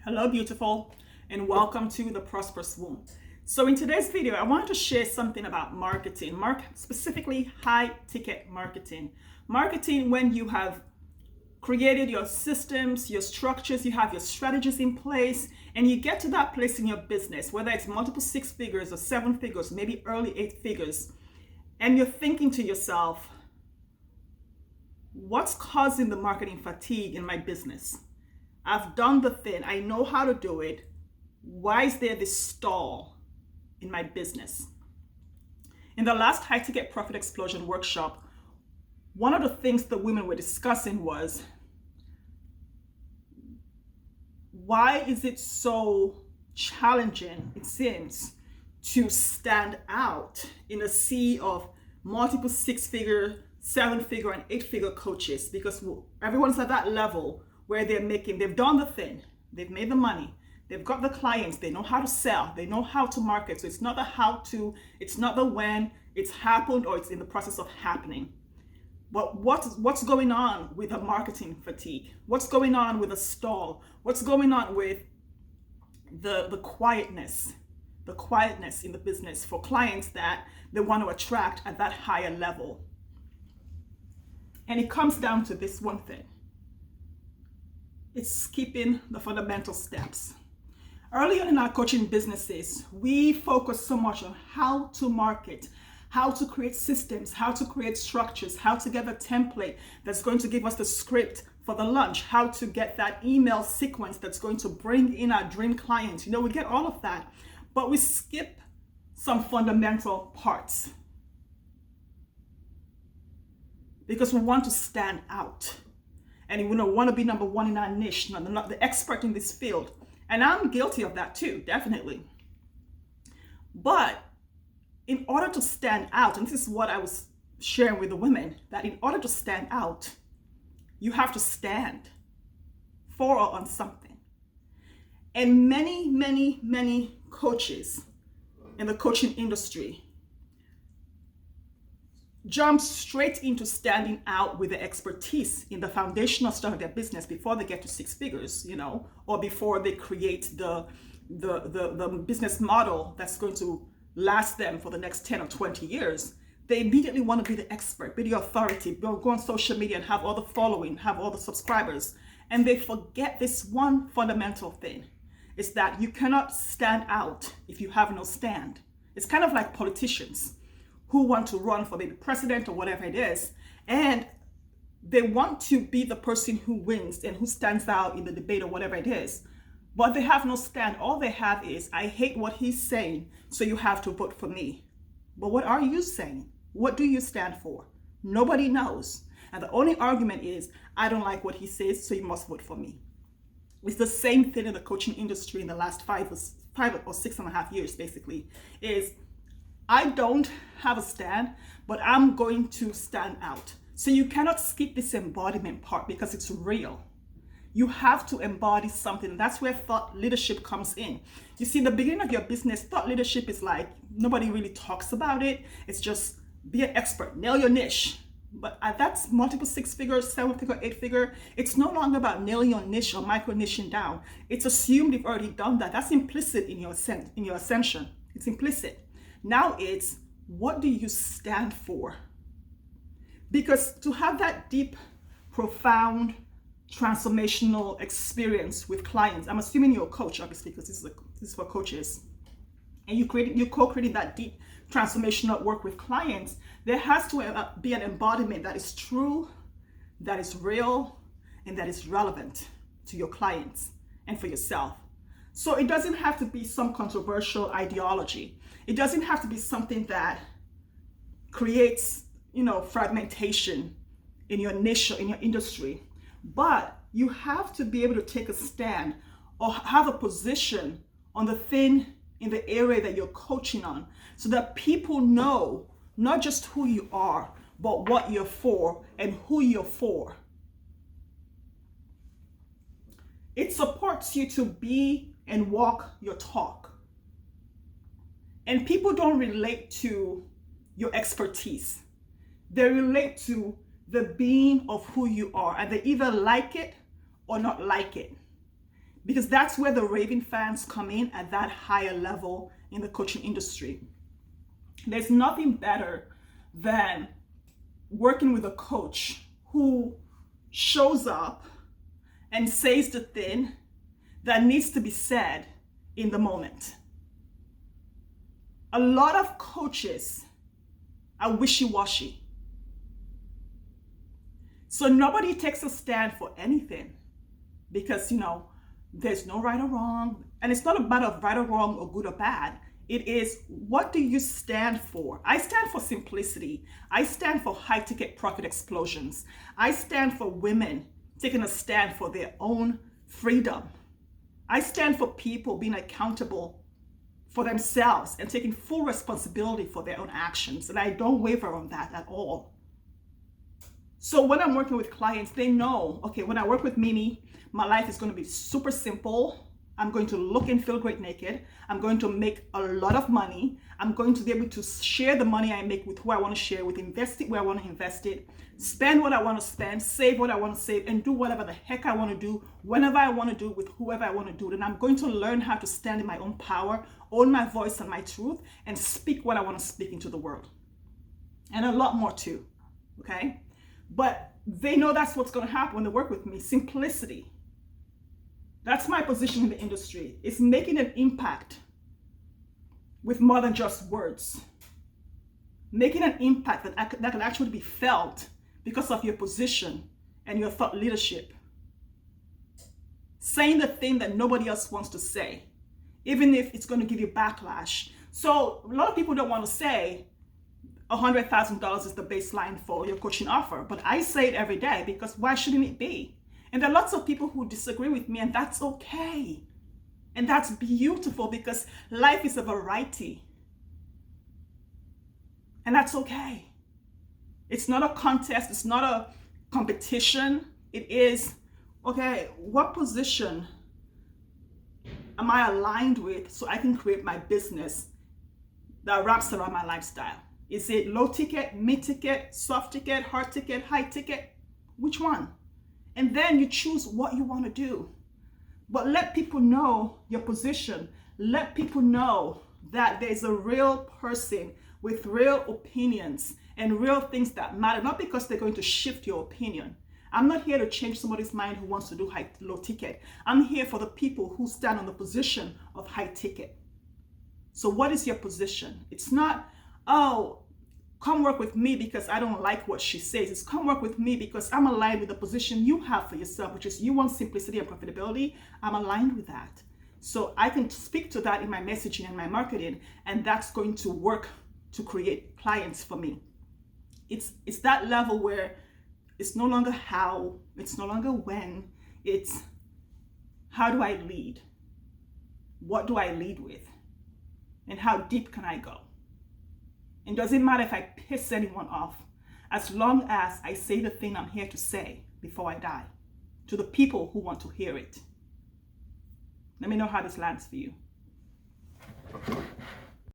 Hello, beautiful, and welcome to the Prosperous Womb. So in today's video, I wanted to share something about marketing, specifically high-ticket marketing. Marketing when you have created your systems, your structures, you have your strategies in place, and you get to that place in your business, whether it's multiple six figures or seven figures, maybe early eight figures, and you're thinking to yourself, what's causing the marketing fatigue in my business? I've done the thing. I know how to do it. Why is there this stall in my business? In the last High Ticket Profit Explosion workshop, one of the things the women were discussing was, why is it so challenging, it seems, to stand out in a sea of multiple six-figure, seven-figure, and eight-figure coaches? Because everyone's at that level where they've done the thing, they've made the money, they've got the clients, they know how to sell, they know how to market. So it's not the how to, it's not the when, it's happened or it's in the process of happening. But what's going on with the marketing fatigue? What's going on with the stall? What's going on with the quietness in the business for clients that they want to attract at that higher level? And it comes down to this one thing. It's skipping the fundamental steps. Early on in our coaching businesses, we focus so much on how to market, how to create systems, how to create structures, how to get a template that's going to give us the script for the launch, how to get that email sequence that's going to bring in our dream clients. We get all of that, but we skip some fundamental parts because we want to stand out. And we want to be number one in our niche, not the expert in this field. And I'm guilty of that too, definitely. But in order to stand out, and this is what I was sharing with the women, that in order to stand out, you have to stand for or on something. And many coaches in the coaching industry jump straight into standing out with the expertise in the foundational stuff of their business before they get to six figures, or before they create the business model that's going to last them for the next 10 or 20 years. They immediately want to be the expert, be the authority, go on social media and have all the following, have all the subscribers. And they forget this one fundamental thing, is that you cannot stand out if you have no stand. It's kind of like politicians who want to run for maybe president or whatever it is, and they want to be the person who wins and who stands out in the debate or whatever it is, but they have no stand. All they have is, I hate what he's saying, so you have to vote for me. But what are you saying? What do you stand for? Nobody knows. And the only argument is, I don't like what he says, so you must vote for me. It's the same thing in the coaching industry in the last 5 or 6.5 years, basically, is I don't have a stand, but I'm going to stand out. So you cannot skip this embodiment part because it's real. You have to embody something. That's where thought leadership comes in. You see, in the beginning of your business, thought leadership is like, nobody really talks about it. It's just be an expert, nail your niche. But that's multiple six figures, seven figure, eight figure. It's no longer about nailing your niche or micro niching down. It's assumed you've already done that. That's implicit in your ascension. It's implicit. Now it's, what do you stand for? Because to have that deep, profound, transformational experience with clients, I'm assuming you're a coach, obviously, because this is for coaches, and you're co-creating that deep transformational work with clients, there has to be an embodiment that is true, that is real, and that is relevant to your clients and for yourself. So it doesn't have to be some controversial ideology. It doesn't have to be something that creates, fragmentation in your niche or in your industry. But you have to be able to take a stand or have a position on the thing in the area that you're coaching on, so that people know not just who you are, but what you're for and who you're for. It supports you to be and walk your talk. And people don't relate to your expertise. They relate to the being of who you are, and they either like it or not like it. because that's where the raving fans come in at that higher level in the coaching industry. There's nothing better than working with a coach who shows up and says the thing that needs to be said in the moment. A lot of coaches are wishy-washy. So nobody takes a stand for anything because, there's no right or wrong. And it's not a matter of right or wrong or good or bad. It is, what do you stand for? I stand for simplicity. I stand for high ticket profit explosions. I stand for women taking a stand for their own freedom. I stand for people being accountable for themselves and taking full responsibility for their own actions. And I don't waver on that at all. So when I'm working with clients, they know, okay, when I work with Mimi, my life is going to be super simple. I'm going to look and feel great naked. I'm going to make a lot of money. I'm going to be able to share the money I make with who I want to share with, invest it where I want to invest it, spend what I want to spend, save what I want to save, and do whatever the heck I want to do, whenever I want to do, with whoever I want to do it. And I'm going to learn how to stand in my own power, own my voice and my truth, and speak what I want to speak into the world. And a lot more too, okay? But they know that's what's going to happen when they work with me. Simplicity. That's my position in the industry. It's making an impact with more than just words. Making an impact that can actually be felt because of your position and your thought leadership. Saying the thing that nobody else wants to say, even if it's going to give you backlash. So a lot of people don't want to say $100,000 is the baseline for your coaching offer, but I say it every day because why shouldn't it be? And there are lots of people who disagree with me, and that's okay. And that's beautiful because life is a variety. And that's okay. It's not a contest. It's not a competition. It is, okay, what position am I aligned with so I can create my business that wraps around my lifestyle? Is it low ticket, mid ticket, soft ticket, hard ticket, high ticket? Which one? And then you choose what you want to do. But let people know your position. Let people know that there's a real person with real opinions and real things that matter, not because they're going to shift your opinion. I'm not here to change somebody's mind who wants to do low ticket. I'm here for the people who stand on the position of high ticket. So what is your position? It's not, oh, come work with me because I don't like what she says. It's come work with me because I'm aligned with the position you have for yourself, which is you want simplicity and profitability. I'm aligned with that. So I can speak to that in my messaging and my marketing, and that's going to work to create clients for me. It's that level where it's no longer how, it's no longer when, it's how do I lead? What do I lead with? And how deep can I go? It doesn't matter if I piss anyone off, as long as I say the thing I'm here to say before I die to the people who want to hear it. Let me know how this lands for you.